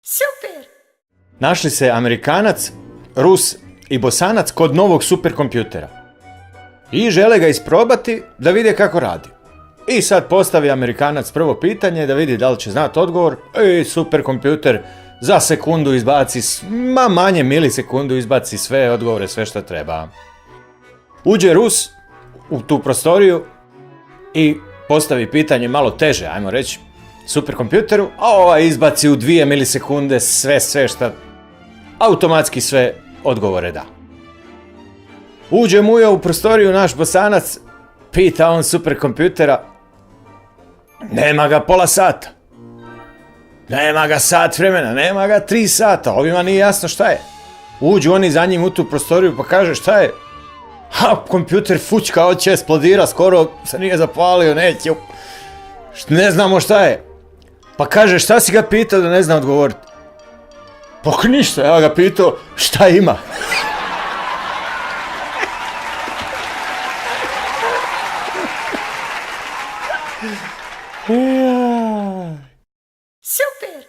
Super! Našli se Amerikanac, Rus i Bosanac kod novog superkompjutera. I žele ga isprobati da vide kako radi. I sad postavi Amerikanac prvo pitanje da vidi da li će znati odgovor. I superkompjuter za sekundu izbaci, manje milisekundu izbaci sve odgovore, sve što treba. Uđe Rus u tu prostoriju i postavi pitanje malo teže, ajmo reći, superkompjuteru, a ovaj izbaci u 2 milisekunde sve što automatski sve odgovore da. Uđe Mujo u prostoriju naš Bosanac, pita on superkompjutera, nema ga pola sata, nema ga sat vremena, nema ga 3 sata, ovima nije jasno šta je. Uđu oni za njim u tu prostoriju pa kaže šta je? Ha, kompjuter fućka, hoće eksplodira, skoro se nije zapalio, neće, ne znamo šta je. Pa kaže šta si ga pitao da ne zna odgovoriti? Pa ništa, ja ga pitao šta ima. Super!